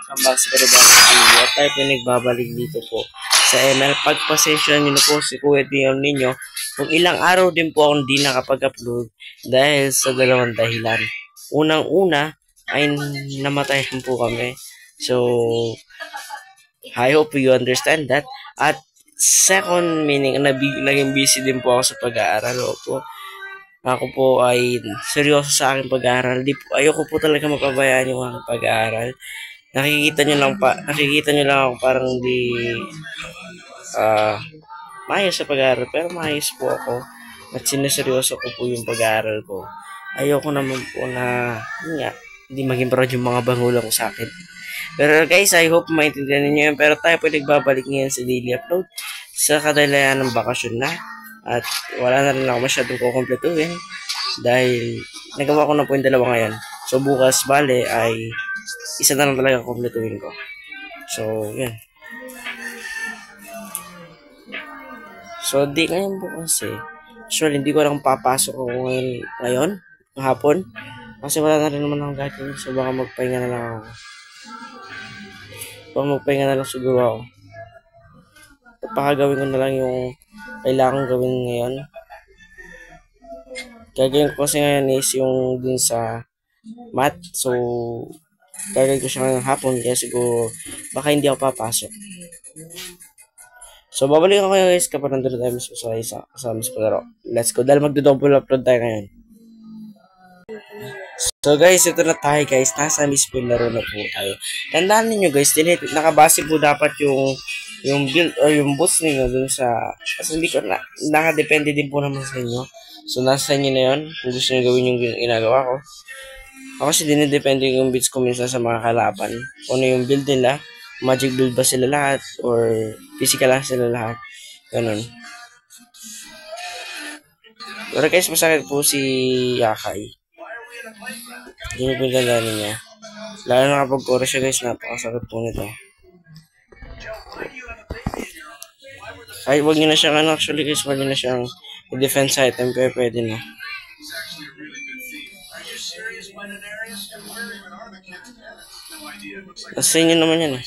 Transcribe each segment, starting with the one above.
Welcome back sa panibagong video. At tayo po nagbabalik dito po sa ML. Pagpasensya nyo na po si Kuya Dion ninyo kung ilang araw din po akong di nakapag-upload dahil sa dalawang dahilan. Unang-una ay namatayan po kami. So, I hope you understand that. At second meaning, naging busy din po ako sa pag-aaral. Opo. Ako po ay seryoso sa aking pag-aaral. Ayoko po talaga mapabayaan yung aking pag-aaral. Nakikita nyo lang ako parang di maayos sa pag-aaral, pero maayos po ako at sineseryoso ko po yung pag-aaral ko. Ayoko naman po na hindi maging proud yung mga bangulang ko sa akin. Pero guys, I hope maintindihan niyo yun. Pero tayo po nagbabalik ngayon sa daily upload sa kadalayan ng bakasyon na. At wala na rin ako masyadong kukumpletuhin dahil nagawa ko na po yung dalawa ngayon. So bukas bale ay isa na lang talaga kumpletuhin ko. So yan. So di ngayon po kasi actually hindi ko lang papasok ako ngayon hapon kasi wala na rin naman akong gagawin. So baka magpahinga na lang ako. Magpahinga na lang siguro ako. Pakagawin ko na lang yung kailangan gawin ngayon. Gagawin ko kasi ngayon is yung dun sa math. So, gagawin ko siya ngayong hapon kaya siguro baka hindi ako papasok. So, babalik ako kayo guys kapag nandun tayo sa isa kasama sa palaro. Let's go. Dahil magdo-double upload tayo ngayon. So guys, ito na tayo guys. Nasa mismo laro na po tayo. Tandaan niyo guys, nakabase po dapat yung build or yung boost niyo dun sa kasi hindi ko nakadepende din po naman sa inyo. So nasa inyo na yun kung gusto niyo gawin yung ginagawa ko. Ako kasi dinidepende yung builds ko minsan sa mga kalaban. Kung ano yung build nila, magic build ba sila lahat or physical lang sila lahat. Ganun. Pero guys, masakit po si Yakai. Hindi po gaganin niya. Lalo na kapag core siya guys, napakasakit po nito. Kahit wag nyo na siyang actually guys, wag nyo na siyang defense item pero pwede na. Nasa inyo naman yan eh.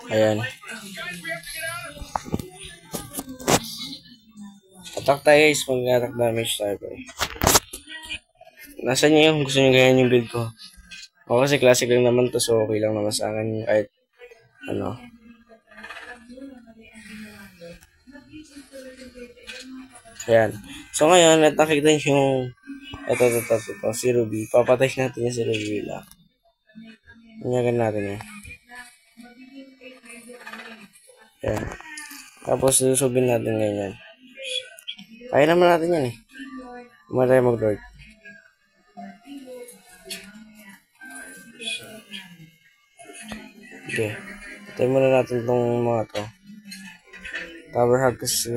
Ayan. Attack tayo guys, mag-attack damage tayo eh. Nasa nyo yung gusto nyo ganyan yung build ko. Ako kasi classic lang naman to, so okay lang naman sa akin kahit ano. Ayan. So ngayon, at nakikita nyo yung ito, si Ruby. Papatay natin yung si Ruby lang. Nanyagan natin yan. Ayan. Tapos susubin natin ngayon. Kaya naman natin yan eh. Kumala tayo mag-lord. Okay. Tayo muna natin itong mga to. Tower hug kasi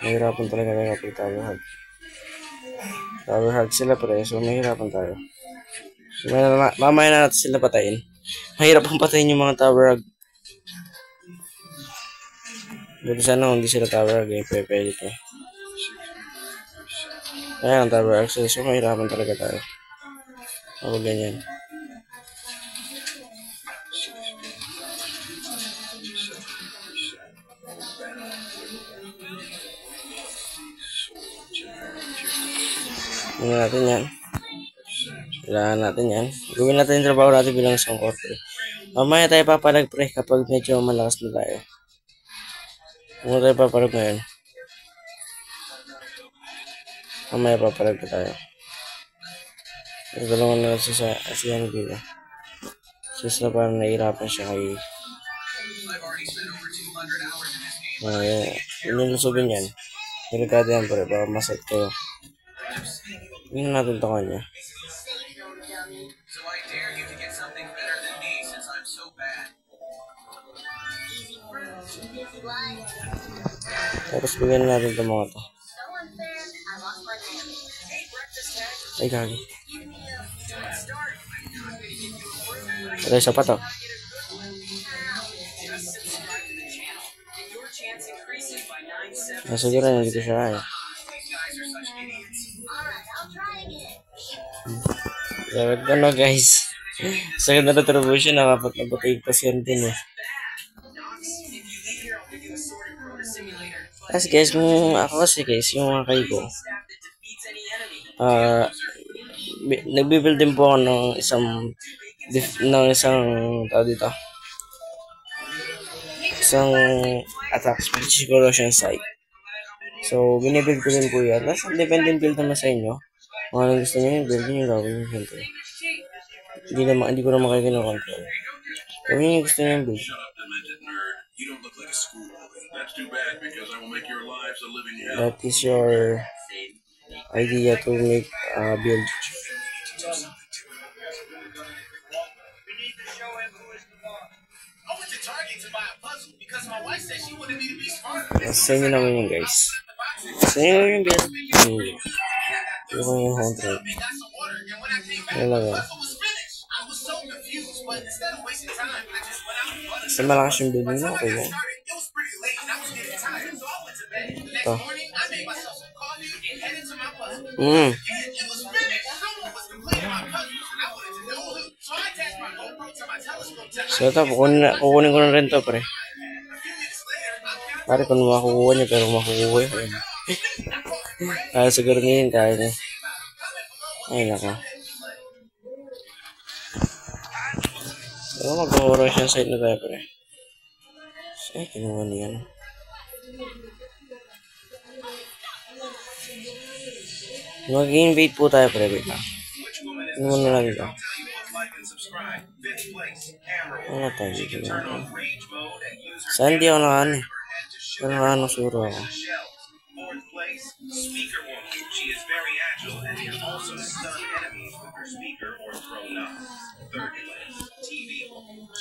mahirapan talaga tayo kapag tower hug. Tower hug sila pre, so mahirapan tayo. Mamaya na natin sila patayin. Mahirap ang patayin yung mga tower hug. Buti sana hindi sila tower hug eh, pwede eh. Ayan ang tower hug, so mahirapan talaga tayo. Ako ganyan. Gawin natin yan. Kailangan natin yan. Gawin natin yung trabaho natin bilang isang corporate. Mamaya tayo papalag pre kapag medyo malakas na tayo. Muna tayo papalag ngayon. Mamaya papalag na tayo. Nagdalungan na siya sa asiyan dito. Sus na parang nahirapan siya kay yun yung lusubin yan. Delikado yan pre, baka maset kayo. Yun natin ito kanya. Tapos bigyan natin ito mga to. Ay gagi. Ito isa pa to. Siguro hindi ko siya kaya. So, ano guys. Sa ganda na retribution, nakapag-nabutay pa siya din eh. Kasi guys, kung ako kasi guys, yung mga kayo ko, nagbibuild din po ako ng isang attack speech corrosion site. So, binibuild ko din po yan. Tapos, dependent build naman sa inyo. Kung ano gusto nyo yung build nyo gawin nyo siyempre. Hindi ko naman kayo kinocontrol. Gawin nyo yung gusto nyo yung build. That is your idea to make a build. Sa inyo naman yun guys. Sa inyo yung build. Yung yung home trade. Yan lang yan. Basta malakas yung build nyo, okay yan. Ito. So ito, kukunin ko na rin to pre. Pare kung makukuha niya, pero makukuha yun. Siguro ngayon kaya niya. Ay naka. So mag-corrosion site na tayo pre. Ay kinuha niya. Mag-invade po tayo pre. Wait lang. Ano na lang ito? Ano tayo dito? Saan di ako nakaan eh? Pero ano suro ako?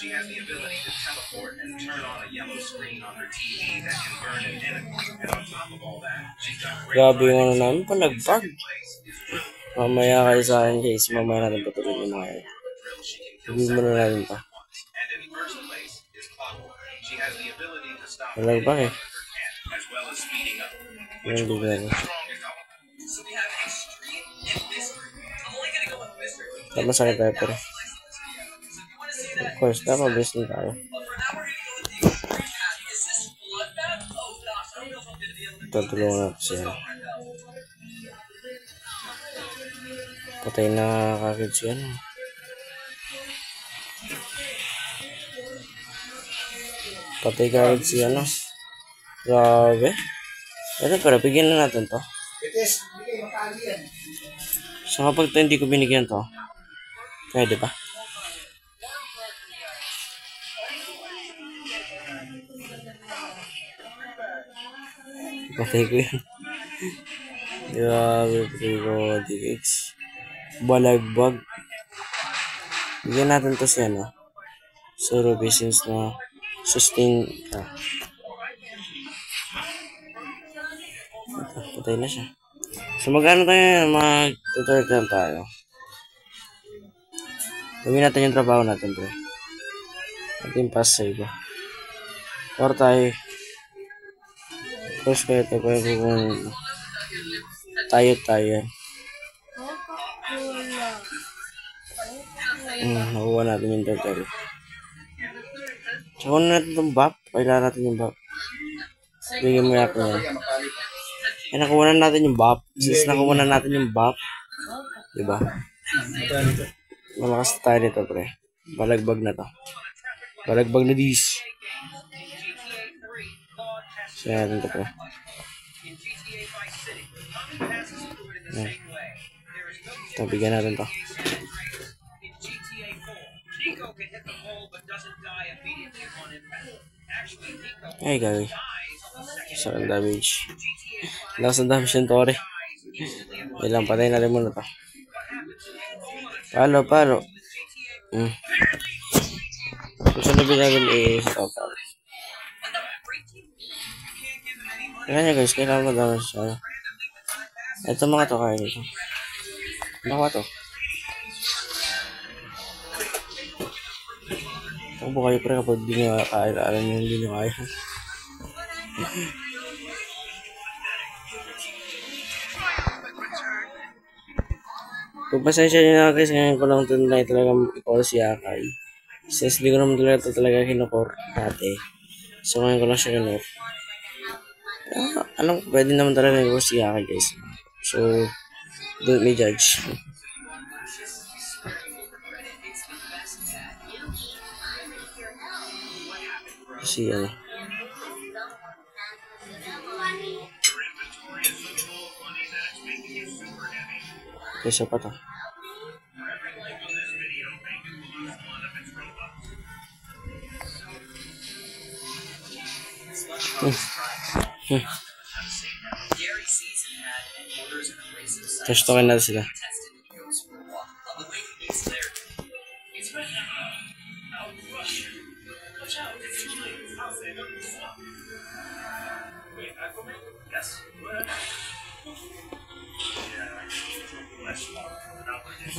She has the ability to teleport and turn on a yellow screen on her TV that can burn an enemy. And on top of all that, she's got grabe yung ano namin, palagbag. Mamaya kayo sa akin guys, mamaya natin patuloy yung mga yun. Sabi mo na natin ito. Palagbag eh. Yung bigyan. Tama sakit tayo pero. Of course, dapat best din tayo. Tutulungan natin siya. Patay na kagad siya. Patay kagad siya, no? Grabe. Ito, pero bigyan na natin to. So kapag hindi ko binigyan to, pwede ba? Patay ko yun. Grabe, patay ko. DX. Balagbag. Bigyan natin to siya, no? Suro business na sustain. Patay na siya. So magkano tayo? Mag-tutorial tayo. Gawin natin yung trabaho natin, bro. Ating pass save. Or tayo. Push ko ito kung tayo. Nakuha natin yung turtle. So, natin itong bap. Kailangan natin yung bap. Bigyan mo yako yan. Nakuha na natin yung bap. Since nakuha na natin yung bap. Diba? Malakas tayo nito, pre. Balagbag na to. Balagbag na dis. So, natin ito, pre. Ito, bigyan natin to. Ay, gagawin. Sakang damage. Lakas ng damage yung tore. Ilang patay na rin muna to. Palo. Susunod natin is ito. Kaya guys, kailangan mo daw siya. Ito mga to kaya nito. Nakuha to. Ako po kayo pre kapag di nyo kaya, alam nyo hindi nyo kaya. Pagpasensya nyo na guys, ngayon ko lang tunay talaga i-call si Akay. Since di ko naman talaga ito talaga kinukor dati. So ngayon ko lang siya kinukor. Alam ko, pwede naman talaga i-call si Akay guys. So, don't me judge. Kasi ano. Kaysa pa to. Cash token natin sila.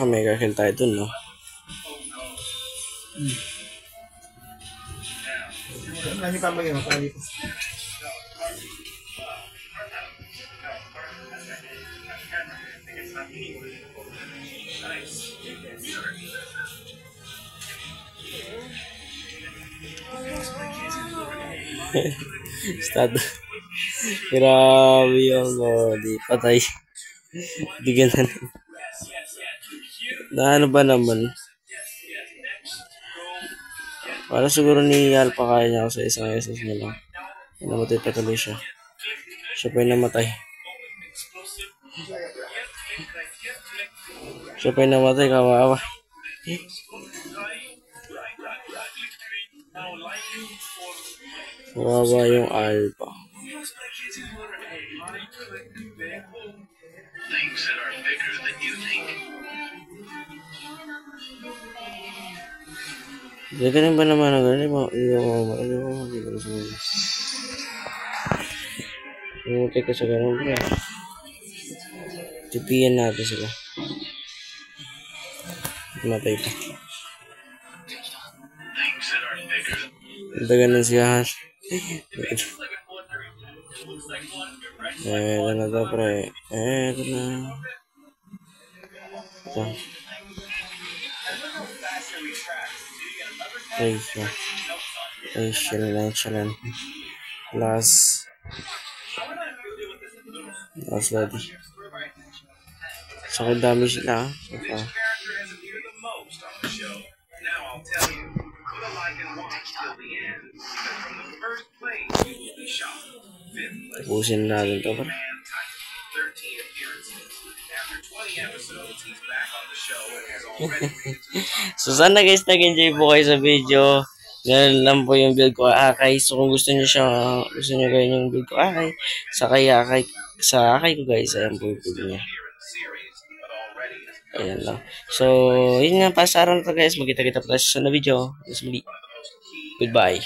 Mega kill tayo dun, no? Start. Grabe yung di patay. Di ganun. Na ano ba naman? Para siguro ni Alpha kaya niya ako sa isang SS na lang. Namatay pa tuloy siya. Siya pa yung namatay. Siya pa yung namatay, kawawa. Kawawa yung Alpha. Things that are bigger than you think. Ganun ba naman ang ganun? Umuti ka sa ganun bro. Tipiyan natin sila. Matay pa. Dagan ng siyahan. Ito na to pre. Ito na. Ito. Ay, siya. Ay, siya lang. Last body. Sakit dami sila. Tapusin natin ito ba? So sana guys nag-enjoy po kayo sa video. Ganun lang po yung build ko Akay. So kung gusto niyo gawin yung build ko Akay, sa Akay ko guys, ayan po yung build niya. Ayan lang. So, yun nga, pasaraw na to guys. Magkita-kita pa tayo sa video. Goodbye.